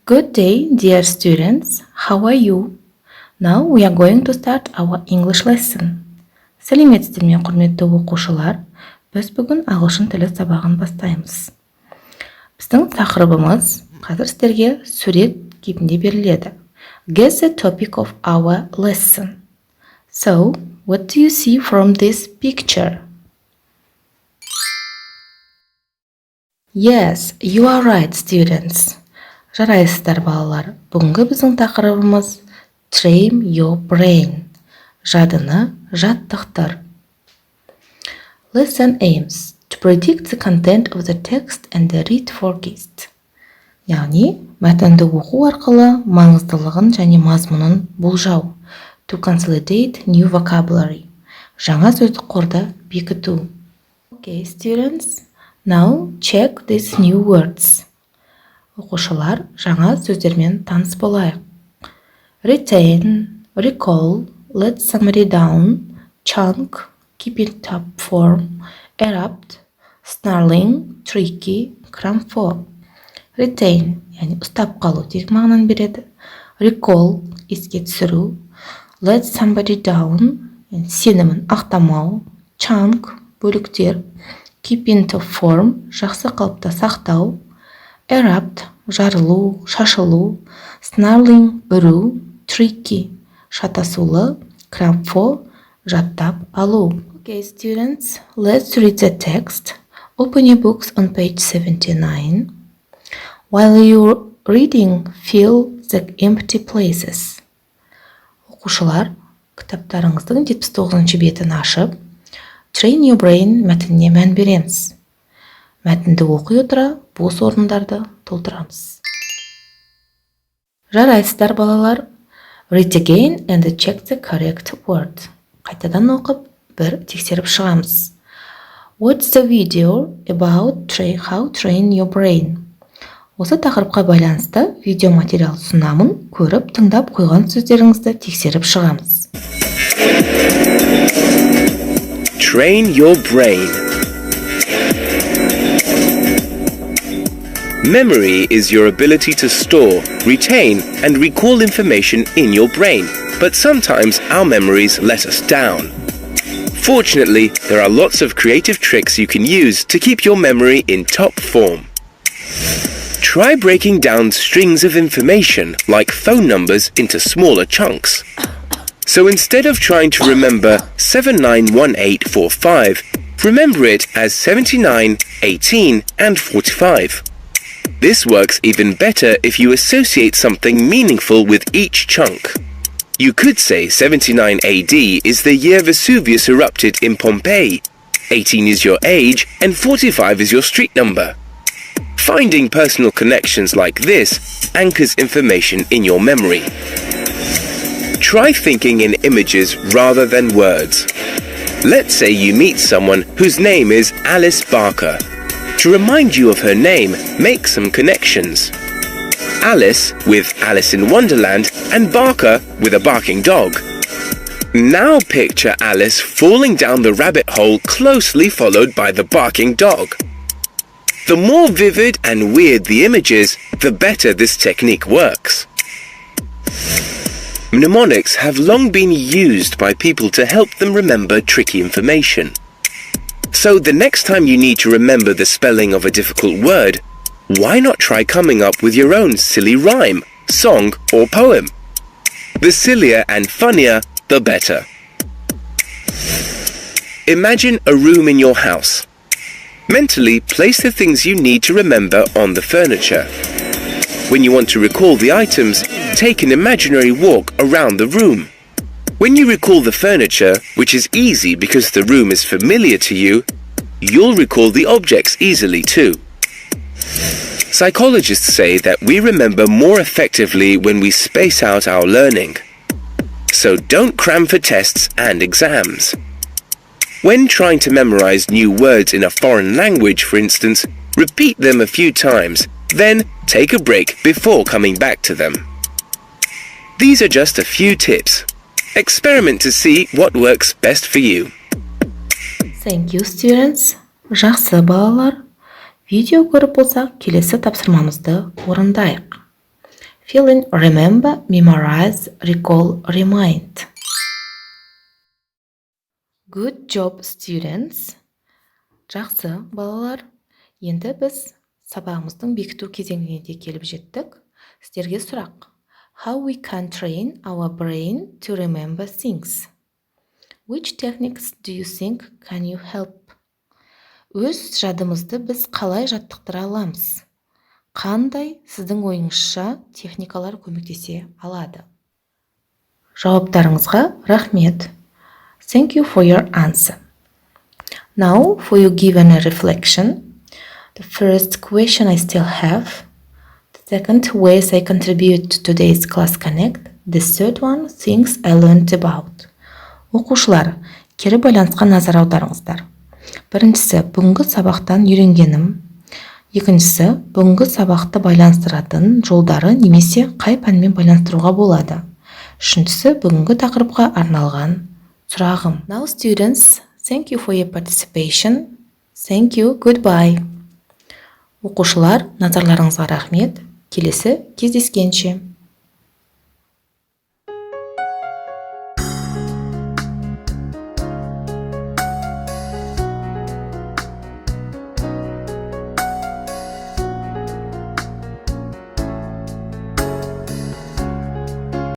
Good day, dear students. How are you? Now we are going to start our English lesson. Сәлеметсіздер ме, құрметті оқушылар? Біз бүгін ағылшын тілі сабағын бастаймыз. Біздің тақырыбымыз қазір сіздерге сурет кейпінде беріледі. Guess the topic of our lesson. So, what do you see from this picture? Yes, you are right, students. Жарайсыздар, балалар. Бүгінгі біздің тақырыбымыз Train your brain. Жадыны жаттықтыр. Lesson aims to predict the content of the text and the read forecast. Яғни, мәтінді оқу арқылы маңыздылығын және мазмұнын болжау. To consolidate new vocabulary. Жаңа сөздік қорды бекіту. Okay, students. Now check these new words. Оқушылар, жаңа сөздермен таныс болайық. Retain, recall, let somebody down, chunk, keep in top form, erupt, snarling, tricky, cramfo. Retain, яғни ұстап қалу деген мағынаны береді. Recall, еске түсіру. Let somebody down, сенімін ақтамау. Chunk, бөліктер. Keep in top form, жақсы қалыпта сақтау. Erupt, жарылу, шашылу. Snarling, үру. Tricky, шатасулы. Cramfo, жаттап алу. Okay, students, let's read the text. Open your books on page 79. While you're reading, fill the empty places. Оқушылар, кітаптарыңыздың 79-шы бетін ашып, Train your brain мәтініне мән береміз. Мәтінді оқи отыра, бос орындарды толтырамыз. Жарайсыздар, балалар. Read again and check the correct word. Қайтадан оқып, бір тексеріп шығамыз. What's the video about how train your brain? Осы тақырыпқа байланысты видео материал ұсынамын, көріп, тыңдап қойған сөздеріңізді тексеріп шығамыз. Train your brain. Memory is your ability to store, retain, and recall information in your brain, but sometimes our memories let us down. Fortunately, there are lots of creative tricks you can use to keep your memory in top form. Try breaking down strings of information, like phone numbers, into smaller chunks. So instead of trying to remember 791845, remember it as 79, 18, and 45. This works even better if you associate something meaningful with each chunk. You could say 79 AD is the year Vesuvius erupted in Pompeii, 18 is your age, and 45 is your street number. Finding personal connections like this anchors information in your memory. Try thinking in images rather than words. Let's say you meet someone whose name is Alice Barker. To remind you of her name, make some connections. Alice with Alice in Wonderland and Barker with a barking dog. Now picture Alice falling down the rabbit hole closely followed by the barking dog. The more vivid and weird the images, the better this technique works. Mnemonics have long been used by people to help them remember tricky information. So the next time you need to remember the spelling of a difficult word, why not try coming up with your own silly rhyme, song, or poem? The sillier and funnier, the better. Imagine a room in your house. Mentally, place the things you need to remember on the furniture. When you want to recall the items, take an imaginary walk around the room. When you recall the furniture, which is easy because the room is familiar to you, you'll recall the objects easily too. Psychologists say that we remember more effectively when we space out our learning. So don't cram for tests and exams. When trying to memorize new words in a foreign language, for instance, repeat them a few times, then take a break before coming back to them. These are just a few tips. Experiment to see what works best for you. Thank you, students. Жақсы, балалар. Видео көріп болсақ, келесі тапсырмамызды орындайық. Fill in remember, memorize, recall, remind. Good job, students. Жақсы, балалар. Енді біз сабағымыздың бекіту кезеңіне де келіп жеттік. Сіздерге сұрақ. How we can train our brain to remember things? Which techniques do you think can you help? Өз жадымызды біз қалай жаттықтыра аламыз? Қандай сіздің ойыңызша техникалар көмектесе алады? Жауаптарыңызға рахмет. Thank you for your answer. Now, for you given a reflection. The first question I still have. The second, ways I contribute to today's class connect. The third one, things I learned about. Оқушылар, кері байланысқа назар аударыңыздар. Біріншісі, бүгінгі сабақтан үйренгенім. Екіншісі, бүгінгі сабақты байланыстыратын жолдары немесе қай пәнмен байланыстыруға болады. Үшіншісі, бүгінгі тақырыпқа арналған сұрағым. Now students, thank you for your participation. Thank you, goodbye. Оқушылар, назарларыңызға рахмет. Келесі кездескенше.